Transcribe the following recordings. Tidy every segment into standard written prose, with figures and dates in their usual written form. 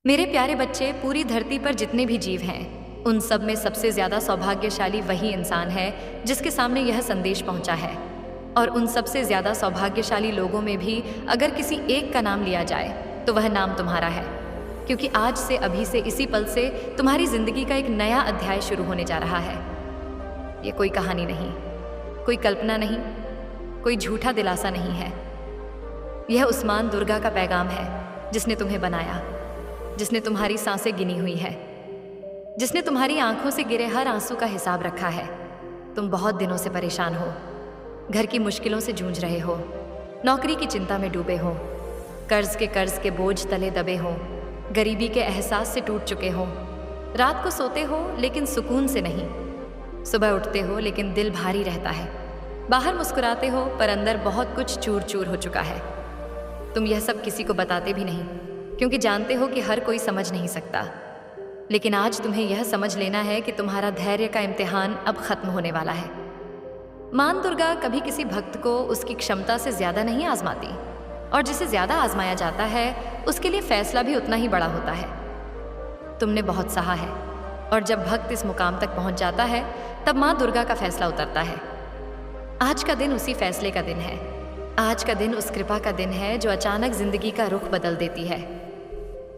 मेरे प्यारे बच्चे, पूरी धरती पर जितने भी जीव हैं, उन सब में सबसे ज्यादा सौभाग्यशाली वही इंसान है जिसके सामने यह संदेश पहुंचा है। और उन सबसे ज्यादा सौभाग्यशाली लोगों में भी अगर किसी एक का नाम लिया जाए तो वह नाम तुम्हारा है, क्योंकि आज से, अभी से, इसी पल से तुम्हारी जिंदगी का एक नया अध्याय शुरू होने जा रहा है। ये कोई कहानी नहीं, कोई कल्पना नहीं, कोई झूठा दिलासा नहीं है। यह उस्मान दुर्गा का पैगाम है, जिसने तुम्हें बनाया, जिसने तुम्हारी सांसें गिनी हुई है, जिसने तुम्हारी आंखों से गिरे हर आंसू का हिसाब रखा है। तुम बहुत दिनों से परेशान हो, घर की मुश्किलों से जूझ रहे हो, नौकरी की चिंता में डूबे हो, कर्ज के बोझ तले दबे हो, गरीबी के एहसास से टूट चुके हो। रात को सोते हो लेकिन सुकून से नहीं, सुबह उठते हो लेकिन दिल भारी रहता है। बाहर मुस्कुराते हो पर अंदर बहुत कुछ चूर चूर हो चुका है। तुम यह सब किसी को बताते भी नहीं, क्योंकि जानते हो कि हर कोई समझ नहीं सकता। लेकिन आज तुम्हें यह समझ लेना है कि तुम्हारा धैर्य का इम्तिहान अब खत्म होने वाला है। मां दुर्गा कभी किसी भक्त को उसकी क्षमता से ज्यादा नहीं आजमाती, और जिसे ज्यादा आजमाया जाता है उसके लिए फैसला भी उतना ही बड़ा होता है। तुमने बहुत सहा है, और जब भक्त इस मुकाम तक पहुंच जाता है तब मां दुर्गा का फैसला उतरता है। आज का दिन उसी फैसले का दिन है। आज का दिन उस कृपा का दिन है जो अचानक जिंदगी का रुख बदल देती है।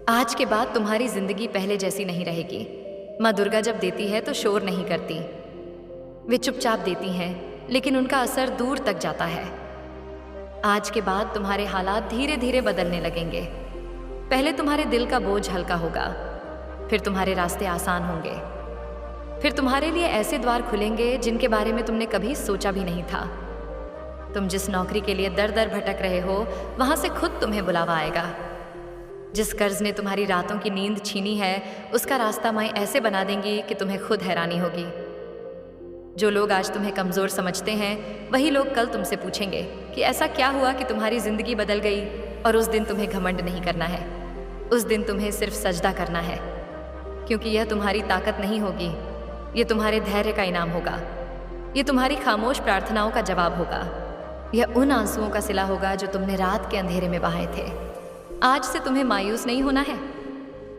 आज के बाद तुम्हारी जिंदगी पहले जैसी नहीं रहेगी। माँ दुर्गा जब देती है तो शोर नहीं करती, वे चुपचाप देती हैं, लेकिन उनका असर दूर तक जाता है। आज के बाद तुम्हारे हालात धीरे धीरे बदलने लगेंगे। पहले तुम्हारे दिल का बोझ हल्का होगा, फिर तुम्हारे रास्ते आसान होंगे, फिर तुम्हारे लिए ऐसे द्वार खुलेंगे जिनके बारे में तुमने कभी सोचा भी नहीं था। तुम जिस नौकरी के लिए दर दर भटक रहे हो, वहां से खुद तुम्हें बुलावा आएगा। जिस कर्ज ने तुम्हारी रातों की नींद छीनी है, उसका रास्ता माएं ऐसे बना देंगी कि तुम्हें खुद हैरानी होगी। जो लोग आज तुम्हें कमज़ोर समझते हैं, वही लोग कल तुमसे पूछेंगे कि ऐसा क्या हुआ कि तुम्हारी ज़िंदगी बदल गई। और उस दिन तुम्हें घमंड नहीं करना है, उस दिन तुम्हें सिर्फ सजदा करना है, क्योंकि यह तुम्हारी ताकत नहीं होगी, ये तुम्हारे धैर्य का इनाम होगा। ये तुम्हारी खामोश प्रार्थनाओं का जवाब होगा। यह उन आंसुओं का सिला होगा जो तुमने रात के अंधेरे में बहाए थे। आज से तुम्हें मायूस नहीं होना है,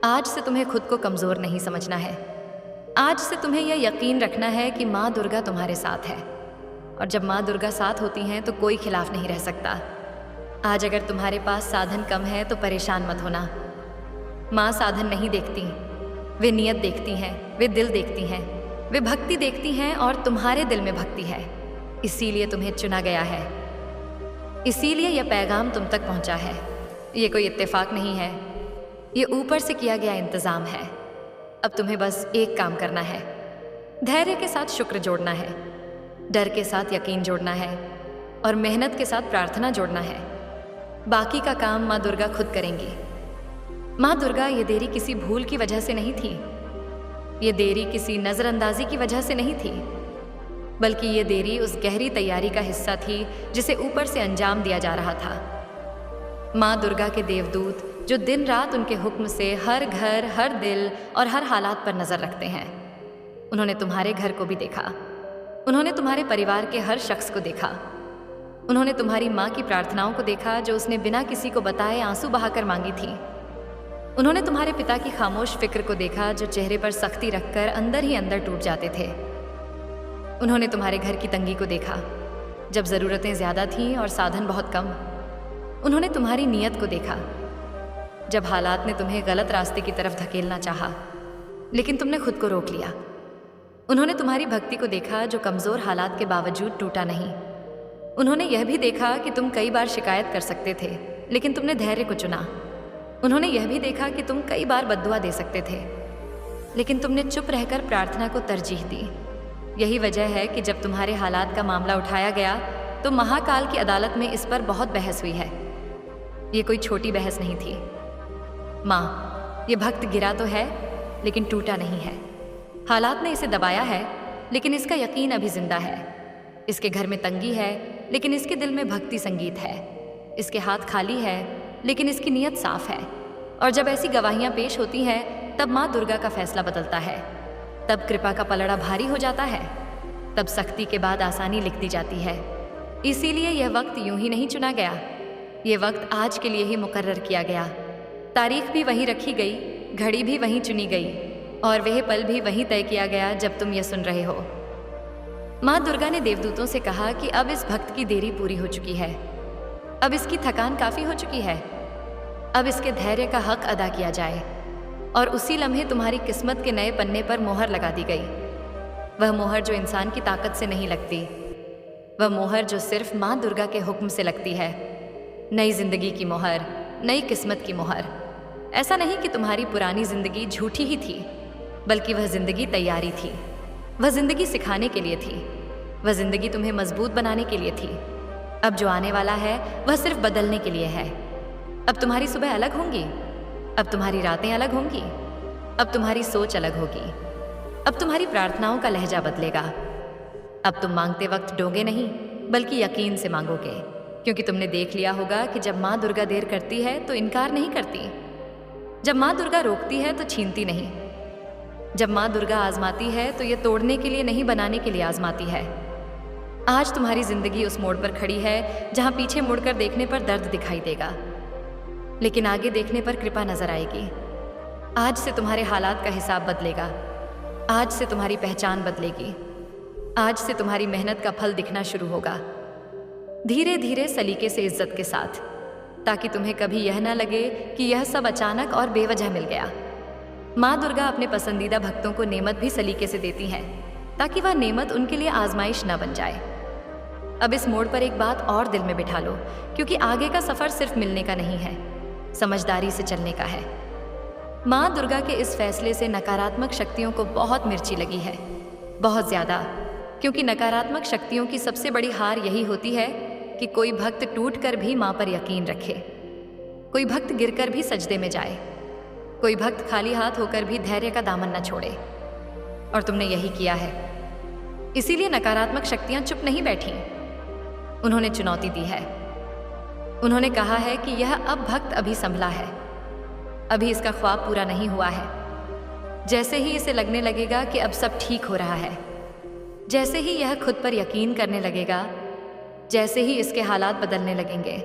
आज से तुम्हें खुद को कमज़ोर नहीं समझना है। आज से तुम्हें यह यकीन रखना है कि माँ दुर्गा तुम्हारे साथ है, और जब माँ दुर्गा साथ होती हैं तो कोई खिलाफ नहीं रह सकता। आज अगर तुम्हारे पास साधन कम है तो परेशान मत होना। माँ साधन नहीं देखती, वे नियत देखती हैं, वे दिल देखती हैं, वे भक्ति देखती हैं, और तुम्हारे दिल में भक्ति है, इसीलिए तुम्हें चुना गया है। इसीलिए यह पैगाम तुम तक पहुंचा है। ये कोई इत्तेफाक नहीं है, ये ऊपर से किया गया इंतज़ाम है। अब तुम्हें बस एक काम करना है, धैर्य के साथ शुक्र जोड़ना है, डर के साथ यकीन जोड़ना है, और मेहनत के साथ प्रार्थना जोड़ना है। बाकी का काम माँ दुर्गा खुद करेंगी। माँ दुर्गा, ये देरी किसी भूल की वजह से नहीं थी, ये देरी किसी नज़रअंदाजी की वजह से नहीं थी, बल्कि ये देरी उस गहरी तैयारी का हिस्सा थी जिसे ऊपर से अंजाम दिया जा रहा था। माँ दुर्गा के देवदूत जो दिन रात उनके हुक्म से हर घर, हर दिल और हर हालात पर नज़र रखते हैं, उन्होंने तुम्हारे घर को भी देखा, उन्होंने तुम्हारे परिवार के हर शख्स को देखा, उन्होंने तुम्हारी माँ की प्रार्थनाओं को देखा जो उसने बिना किसी को बताए आंसू बहाकर मांगी थी। उन्होंने तुम्हारे पिता की खामोश फिक्र को देखा जो चेहरे पर सख्ती रखकर अंदर ही अंदर टूट जाते थे। उन्होंने तुम्हारे घर की तंगी को देखा जब ज़रूरतें ज़्यादा थीं और साधन बहुत कम। उन्होंने तुम्हारी नीयत को देखा जब हालात ने तुम्हें गलत रास्ते की तरफ धकेलना चाहा, लेकिन तुमने खुद को रोक लिया। उन्होंने तुम्हारी भक्ति को देखा जो कमज़ोर हालात के बावजूद टूटा नहीं। उन्होंने यह भी देखा कि तुम कई बार शिकायत कर सकते थे, लेकिन तुमने धैर्य को चुना। उन्होंने यह भी देखा कि तुम कई बार बद्दुआ दे सकते थे, लेकिन तुमने चुप रहकर प्रार्थना को तरजीह दी। यही वजह है कि जब तुम्हारे हालात का मामला उठाया गया तो महाकाल की अदालत में इस पर बहुत बहस हुई है। ये कोई छोटी बहस नहीं थी। माँ, ये भक्त गिरा तो है लेकिन टूटा नहीं है। हालात ने इसे दबाया है, लेकिन इसका यकीन अभी जिंदा है। इसके घर में तंगी है, लेकिन इसके दिल में भक्ति संगीत है। इसके हाथ खाली है, लेकिन इसकी नीयत साफ है। और जब ऐसी गवाहियाँ पेश होती हैं, तब माँ दुर्गा का फैसला बदलता है, तब कृपा का पलड़ा भारी हो जाता है, तब सख्ती के बाद आसानी लिख दी जाती है। इसीलिए यह वक्त यूं ही नहीं चुना गया, ये वक्त आज के लिए ही मुकर्रर किया गया। तारीख भी वही रखी गई घड़ी भी वहीं चुनी गई और वह पल भी वहीं तय किया गया जब तुम यह सुन रहे हो। माँ दुर्गा ने देवदूतों से कहा कि अब इस भक्त की देरी पूरी हो चुकी है, अब इसकी थकान काफी हो चुकी है, अब इसके धैर्य का हक अदा किया जाए। और उसी लम्हे तुम्हारी किस्मत के नए पन्ने पर मोहर लगा दी गई। वह मोहर जो इंसान की ताकत से नहीं लगती, वह मोहर जो सिर्फ माँ दुर्गा के हुक्म से लगती है। नई जिंदगी की मोहर, नई किस्मत की मोहर। ऐसा नहीं कि तुम्हारी पुरानी जिंदगी झूठी ही थी, बल्कि वह जिंदगी तैयारी थी। वह जिंदगी सिखाने के लिए थी, वह जिंदगी तुम्हें मजबूत बनाने के लिए थी। अब जो आने वाला है वह सिर्फ बदलने के लिए है। अब तुम्हारी सुबह अलग होंगी, अब तुम्हारी रातें अलग होंगी, अब तुम्हारी सोच अलग होगी, अब तुम्हारी प्रार्थनाओं का लहजा बदलेगा। अब तुम मांगते वक्त डोंगे नहीं, बल्कि यकीन से मांगोगे, क्योंकि तुमने देख लिया होगा कि जब माँ दुर्गा देर करती है तो इनकार नहीं करती। जब माँ दुर्गा रोकती है तो छीनती नहीं। जब माँ दुर्गा आजमाती है तो ये तोड़ने के लिए नहीं, बनाने के लिए आजमाती है। आज तुम्हारी जिंदगी उस मोड़ पर खड़ी है जहाँ पीछे मुड़कर देखने पर दर्द दिखाई देगा, लेकिन आगे देखने पर कृपा नजर आएगी। आज से तुम्हारे हालात का हिसाब बदलेगा, आज से तुम्हारी पहचान बदलेगी, आज से तुम्हारी मेहनत का फल दिखना शुरू होगा, धीरे धीरे सलीके से, इज्जत के साथ, ताकि तुम्हें कभी यह ना लगे कि यह सब अचानक और बेवजह मिल गया। माँ दुर्गा अपने पसंदीदा भक्तों को नेमत भी सलीके से देती हैं, ताकि वह नेमत उनके लिए आजमाइश न बन जाए। अब इस मोड़ पर एक बात और दिल में बिठा लो, क्योंकि आगे का सफर सिर्फ मिलने का नहीं है, समझदारी से चलने का है। माँ दुर्गा के इस फैसले से नकारात्मक शक्तियों को बहुत मिर्ची लगी है, बहुत ज्यादा, क्योंकि नकारात्मक शक्तियों की सबसे बड़ी हार यही होती है कि कोई भक्त टूटकर भी माँ पर यकीन रखे, कोई भक्त गिरकर भी सजदे में जाए, कोई भक्त खाली हाथ होकर भी धैर्य का दामन न छोड़े। और तुमने यही किया है। इसीलिए नकारात्मक शक्तियां चुप नहीं बैठी, उन्होंने चुनौती दी है। उन्होंने कहा है कि यह अब भक्त अभी संभला है, अभी इसका ख्वाब पूरा नहीं हुआ है। जैसे ही इसे लगने लगेगा कि अब सब ठीक हो रहा है, जैसे ही यह खुद पर यकीन करने लगेगा, जैसे ही इसके हालात बदलने लगेंगे,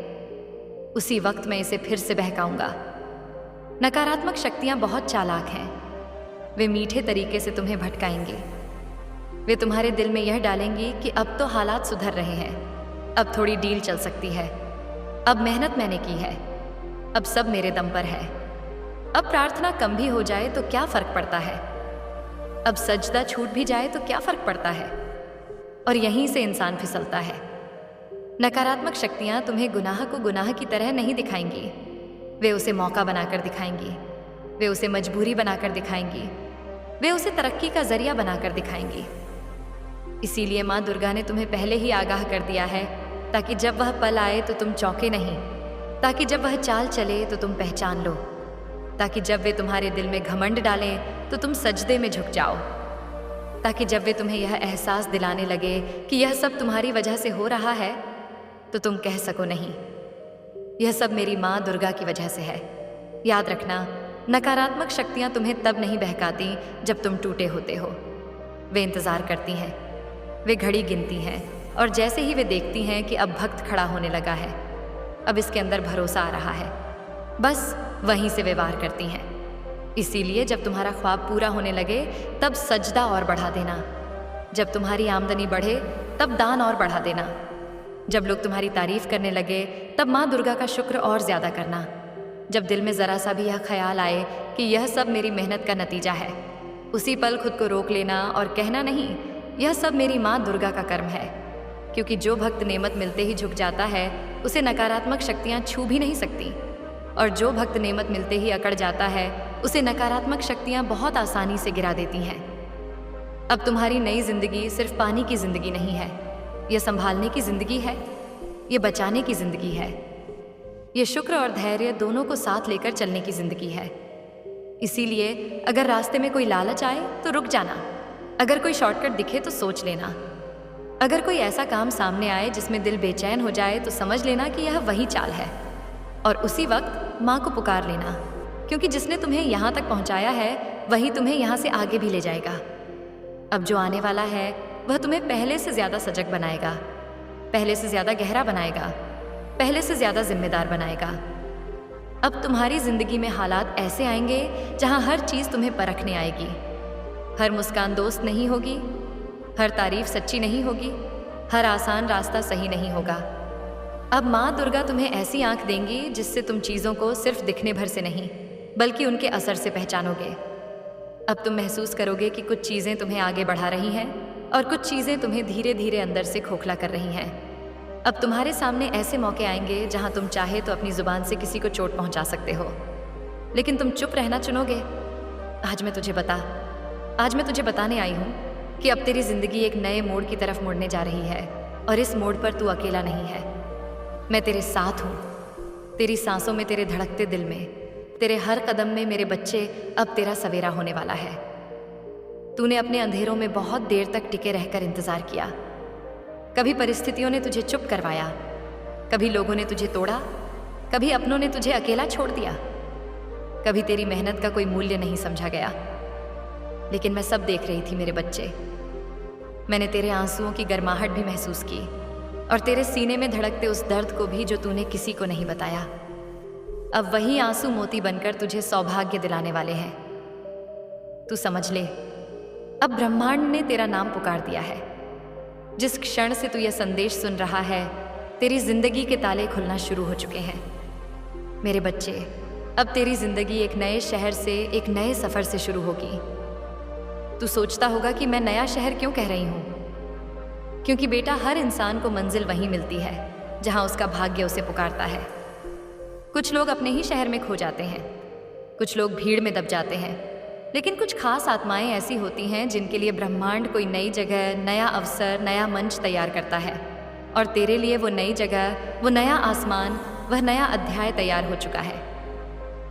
उसी वक्त मैं इसे फिर से बहकाऊंगा। नकारात्मक शक्तियां बहुत चालाक हैं, वे मीठे तरीके से तुम्हें भटकाएंगी। वे तुम्हारे दिल में यह डालेंगी कि अब तो हालात सुधर रहे हैं, अब थोड़ी डील चल सकती है, अब मेहनत मैंने की है, अब सब मेरे दम पर है, अब प्रार्थना कम भी हो जाए तो क्या फर्क पड़ता है, अब सजदा छूट भी जाए तो क्या फर्क पड़ता है। और यहीं से इंसान फिसलता है। नकारात्मक शक्तियां तुम्हें गुनाह को गुनाह की तरह नहीं दिखाएंगी, वे उसे मौका बनाकर दिखाएंगी, वे उसे मजबूरी बनाकर दिखाएंगी, वे उसे तरक्की का जरिया बनाकर दिखाएंगी। इसीलिए माँ दुर्गा ने तुम्हें पहले ही आगाह कर दिया है, ताकि जब वह पल आए तो तुम चौंके नहीं, ताकि जब वह चाल चले तो तुम पहचान लो, ताकि जब वे तुम्हारे दिल में घमंड डालें तो तुम सजदे में झुक जाओ, ताकि जब वे तुम्हें यह एहसास दिलाने लगे कि यह सब तुम्हारी वजह से हो रहा है तो तुम कह सको नहीं, यह सब मेरी माँ दुर्गा की वजह से है। याद रखना, नकारात्मक शक्तियाँ तुम्हें तब नहीं बहकाती जब तुम टूटे होते हो। वे इंतज़ार करती हैं, वे घड़ी गिनती हैं, और जैसे ही वे देखती हैं कि अब भक्त खड़ा होने लगा है, अब इसके अंदर भरोसा आ रहा है, बस वहीं से वे वार करती हैं। इसीलिए जब तुम्हारा ख्वाब पूरा होने लगे तब सजदा और बढ़ा देना, जब तुम्हारी आमदनी बढ़े तब दान और बढ़ा देना, जब लोग तुम्हारी तारीफ करने लगे तब माँ दुर्गा का शुक्र और ज़्यादा करना, जब दिल में ज़रा सा भी यह ख्याल आए कि यह सब मेरी मेहनत का नतीजा है, उसी पल खुद को रोक लेना और कहना नहीं, यह सब मेरी माँ दुर्गा का कर्म है। क्योंकि जो भक्त नेमत मिलते ही झुक जाता है उसे नकारात्मक शक्तियाँ छू भी नहीं सकती, और जो भक्त नेमत मिलते ही अकड़ जाता है उसे नकारात्मक शक्तियाँ बहुत आसानी से गिरा देती हैं। अब तुम्हारी नई जिंदगी सिर्फ पाने की जिंदगी नहीं है, यह संभालने की जिंदगी है, ये बचाने की जिंदगी है, ये शुक्र और धैर्य दोनों को साथ लेकर चलने की जिंदगी है। इसीलिए अगर रास्ते में कोई लालच आए तो रुक जाना, अगर कोई शॉर्टकट दिखे तो सोच लेना, अगर कोई ऐसा काम सामने आए जिसमें दिल बेचैन हो जाए तो समझ लेना कि यह वही चाल है, और उसी वक्त माँ को पुकार लेना, क्योंकि जिसने तुम्हें यहाँ तक पहुँचाया है वही तुम्हें यहाँ से आगे भी ले जाएगा। अब जो आने वाला है वह तुम्हें पहले से ज़्यादा सजग बनाएगा, पहले से ज़्यादा गहरा बनाएगा, पहले से ज़्यादा जिम्मेदार बनाएगा। अब तुम्हारी जिंदगी में हालात ऐसे आएंगे जहां हर चीज तुम्हें परखने आएगी। हर मुस्कान दोस्त नहीं होगी, हर तारीफ सच्ची नहीं होगी, हर आसान रास्ता सही नहीं होगा। अब माँ दुर्गा तुम्हें ऐसी आंख देंगी जिससे तुम चीज़ों को सिर्फ दिखने भर से नहीं बल्कि उनके असर से पहचानोगे। अब तुम महसूस करोगे कि कुछ चीज़ें तुम्हें आगे बढ़ा रही हैं और कुछ चीज़ें तुम्हें धीरे धीरे अंदर से खोखला कर रही हैं। अब तुम्हारे सामने ऐसे मौके आएंगे जहां तुम चाहे तो अपनी जुबान से किसी को चोट पहुंचा सकते हो, लेकिन तुम चुप रहना चुनोगे। आज मैं तुझे बताने आई हूँ कि अब तेरी जिंदगी एक नए मोड़ की तरफ मुड़ने जा रही है और इस मोड़ पर तू अकेला नहीं है। मैं तेरे साथ हूँ, तेरी सांसों में, तेरे धड़कते दिल में, तेरे हर कदम में। मेरे बच्चे, अब तेरा सवेरा होने वाला है। तूने अपने अंधेरों में बहुत देर तक टिके रहकर इंतजार किया। कभी परिस्थितियों ने तुझे चुप करवाया, कभी लोगों ने तुझे तोड़ा, कभी अपनों ने तुझे अकेला छोड़ दिया, कभी तेरी मेहनत का कोई मूल्य नहीं समझा गया। लेकिन मैं सब देख रही थी मेरे बच्चे। मैंने तेरे आंसुओं की गर्माहट भी महसूस की और तेरे सीने में धड़कते उस दर्द को भी जो तूने किसी को नहीं बताया। अब वही आंसू मोती बनकर तुझे सौभाग्य दिलाने वाले हैं। तू समझ ले, अब ब्रह्मांड ने तेरा नाम पुकार दिया है। जिस क्षण से तू यह संदेश सुन रहा है, तेरी जिंदगी के ताले खुलना शुरू हो चुके हैं। मेरे बच्चे, अब तेरी जिंदगी एक नए शहर से, एक नए सफर से शुरू होगी। तू सोचता होगा कि मैं नया शहर क्यों कह रही हूँ? क्योंकि बेटा, हर इंसान को मंजिल वहीं मिलती है जहाँ उसका भाग्य उसे पुकारता है। कुछ लोग अपने ही शहर में खो जाते हैं, कुछ लोग भीड़ में दब जाते हैं, लेकिन कुछ खास आत्माएं ऐसी होती हैं जिनके लिए ब्रह्मांड कोई नई जगह, नया अवसर, नया मंच तैयार करता है। और तेरे लिए वो नई जगह, वो नया आसमान, वह नया अध्याय तैयार हो चुका है।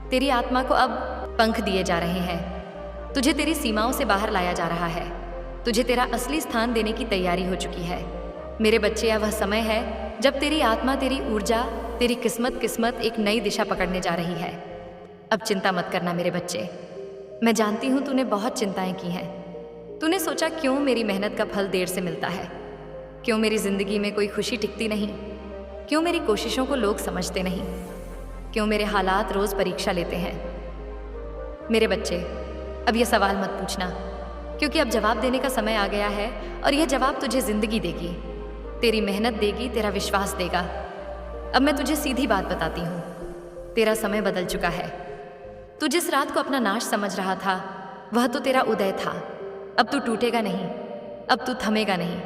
तेरी आत्मा को अब पंख दिए जा रहे हैं। तुझे तेरी सीमाओं से बाहर लाया जा रहा है। तुझे तेरा असली स्थान देने की तैयारी हो चुकी है। मेरे बच्चे, यह वह समय है जब तेरी आत्मा, तेरी ऊर्जा, तेरी किस्मत एक नई दिशा पकड़ने जा रही है। अब चिंता मत करना मेरे बच्चे। मैं जानती हूँ तूने बहुत चिंताएं की हैं। तूने सोचा क्यों मेरी मेहनत का फल देर से मिलता है, क्यों मेरी जिंदगी में कोई खुशी टिकती नहीं, क्यों मेरी कोशिशों को लोग समझते नहीं, क्यों मेरे हालात रोज परीक्षा लेते हैं। मेरे बच्चे, अब यह सवाल मत पूछना, क्योंकि अब जवाब देने का समय आ गया है और यह जवाब तुझे जिंदगी देगी, तेरी मेहनत देगी, तेरा विश्वास देगा। अब मैं तुझे सीधी बात बताती हूँ, तेरा समय बदल चुका है। तू जिस रात को अपना नाश समझ रहा था, वह तो तेरा उदय था। अब तू टूटेगा नहीं, अब तू थमेगा नहीं,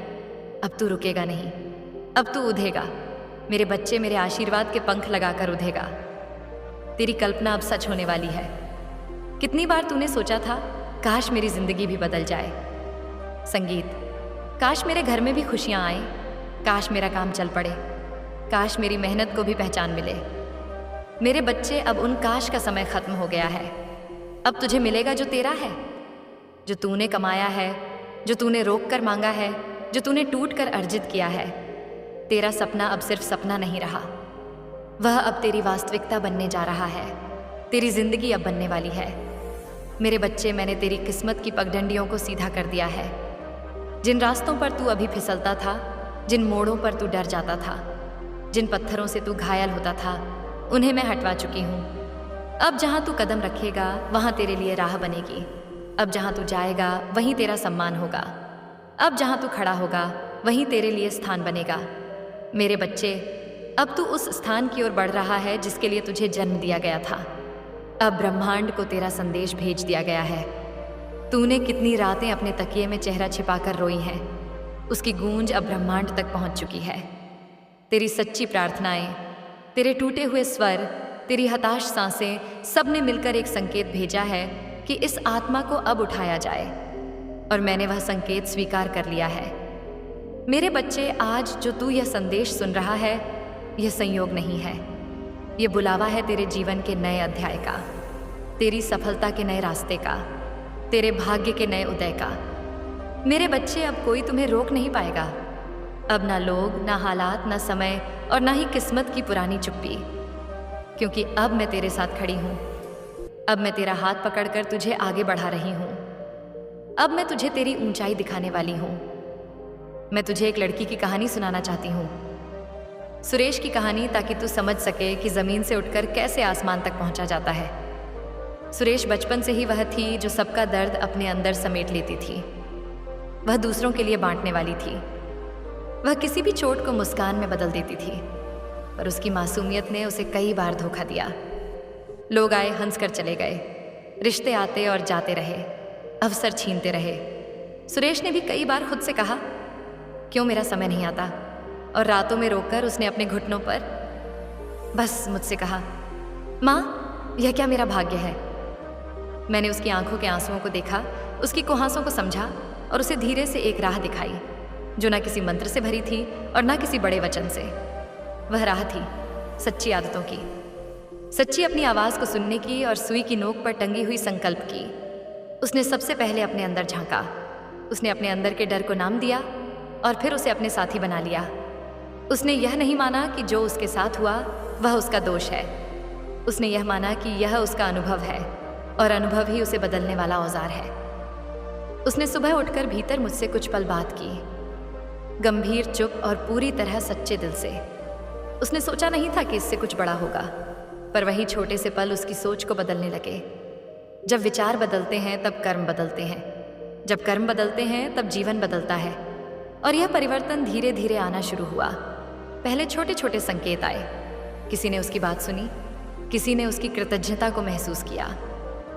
अब तू रुकेगा नहीं, अब तू उधेगा। मेरे बच्चे, मेरे आशीर्वाद के पंख लगाकर उधेगा। तेरी कल्पना अब सच होने वाली है। कितनी बार तूने सोचा था, काश मेरी जिंदगी भी बदल जाए। संगीत, काश मेरे घर में भी खुशियां आए, काश मेरा काम चल पड़े, काश मेरी मेहनत को भी पहचान मिले। मेरे बच्चे, अब उन काश का समय खत्म हो गया है। अब तुझे मिलेगा जो तेरा है, जो तूने कमाया है, जो तूने रोक कर मांगा है, जो तूने टूट कर अर्जित किया है। तेरा सपना अब सिर्फ सपना नहीं रहा, वह अब तेरी वास्तविकता बनने जा रहा है। तेरी जिंदगी अब बनने वाली है। मेरे बच्चे, मैंने तेरी किस्मत की पगडंडियों को सीधा कर दिया है। जिन रास्तों पर तू अभी फिसलता था, जिन मोड़ों पर तू डर जाता था, जिन पत्थरों से तू घायल होता था, उन्हें मैं हटवा चुकी हूँ। अब जहाँ तू कदम रखेगा वहाँ तेरे लिए राह बनेगी। अब जहाँ तू जाएगा वहीं तेरा सम्मान होगा। अब जहाँ तू खड़ा होगा वहीं तेरे लिए स्थान बनेगा। मेरे बच्चे, अब तू उस स्थान की ओर बढ़ रहा है जिसके लिए तुझे जन्म दिया गया था। अब ब्रह्मांड को तेरा संदेश भेज दिया गया है। तूने कितनी रातें अपने तकिए में चेहरा छिपाकर रोई हैं, उसकी गूंज अब ब्रह्मांड तक पहुंच चुकी है। तेरी सच्ची प्रार्थनाएं, तेरे टूटे हुए स्वर, तेरी हताश सांसें, सब ने मिलकर एक संकेत भेजा है कि इस आत्मा को अब उठाया जाए, और मैंने वह संकेत स्वीकार कर लिया है। मेरे बच्चे, आज जो तू यह संदेश सुन रहा है, यह संयोग नहीं है, यह बुलावा है तेरे जीवन के नए अध्याय का, तेरी सफलता के नए रास्ते का, तेरे भाग्य के नए उदय का। मेरे बच्चे, अब कोई तुम्हें रोक नहीं पाएगा। अब ना लोग, ना हालात, ना समय और ना ही किस्मत की पुरानी चुप्पी, क्योंकि अब मैं तेरे साथ खड़ी हूँ। अब मैं तेरा हाथ पकड़कर तुझे आगे बढ़ा रही हूँ। अब मैं तुझे तेरी ऊंचाई दिखाने वाली हूँ। मैं तुझे एक लड़की की कहानी सुनाना चाहती हूँ। सुरेश की कहानी ताकि तू समझ सके कि ज़मीन से उठकर कैसे आसमान तक पहुंचा जाता है। सुरेश बचपन से ही वह थी जो सबका दर्द अपने अंदर समेट लेती थी। वह दूसरों के लिए बांटने वाली थी। वह किसी भी चोट को मुस्कान में बदल देती थी, पर उसकी मासूमियत ने उसे कई बार धोखा दिया। लोग आए, हंसकर चले गए, रिश्ते आते और जाते रहे, अवसर छीनते रहे। सुरेश ने भी कई बार खुद से कहा, क्यों मेरा समय नहीं आता? और रातों में रोकर उसने अपने घुटनों पर बस मुझसे कहा, माँ, यह क्या मेरा भाग्य है? मैंने उसकी आंखों के आंसुओं को देखा, उसकी कुहासों को समझा और उसे धीरे से एक राह दिखाई जो न किसी मंत्र से भरी थी और न किसी बड़े वचन से। वह राह थी सच्ची आदतों की, सच्ची अपनी आवाज़ को सुनने की और सुई की नोक पर टंगी हुई संकल्प की। उसने सबसे पहले अपने अंदर झांका। उसने अपने अंदर के डर को नाम दिया और फिर उसे अपने साथी बना लिया। उसने यह नहीं माना कि जो उसके साथ हुआ वह उसका दोष है। उसने यह माना कि यह उसका अनुभव है और अनुभव ही उसे बदलने वाला औजार है। उसने सुबह उठकर भीतर मुझसे कुछ पल बात की, गंभीर, चुप और पूरी तरह सच्चे दिल से। उसने सोचा नहीं था कि इससे कुछ बड़ा होगा, पर वही छोटे से पल उसकी सोच को बदलने लगे। जब विचार बदलते हैं तब कर्म बदलते हैं, जब कर्म बदलते हैं तब जीवन बदलता है। और यह परिवर्तन धीरे धीरे आना शुरू हुआ। पहले छोटे छोटे संकेत आए। किसी ने उसकी बात सुनी, किसी ने उसकी कृतज्ञता को महसूस किया,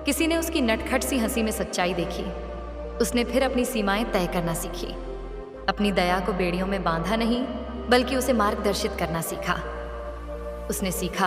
किसी ने उसकी नटखट सी हंसी में सच्चाई देखी। उसने फिर अपनी सीमाएं तय करना सीखी। अपनी दया को बेड़ियों में बांधा नहीं, बल्कि उसे मार्गदर्शित करना सीखा। उसने सीखा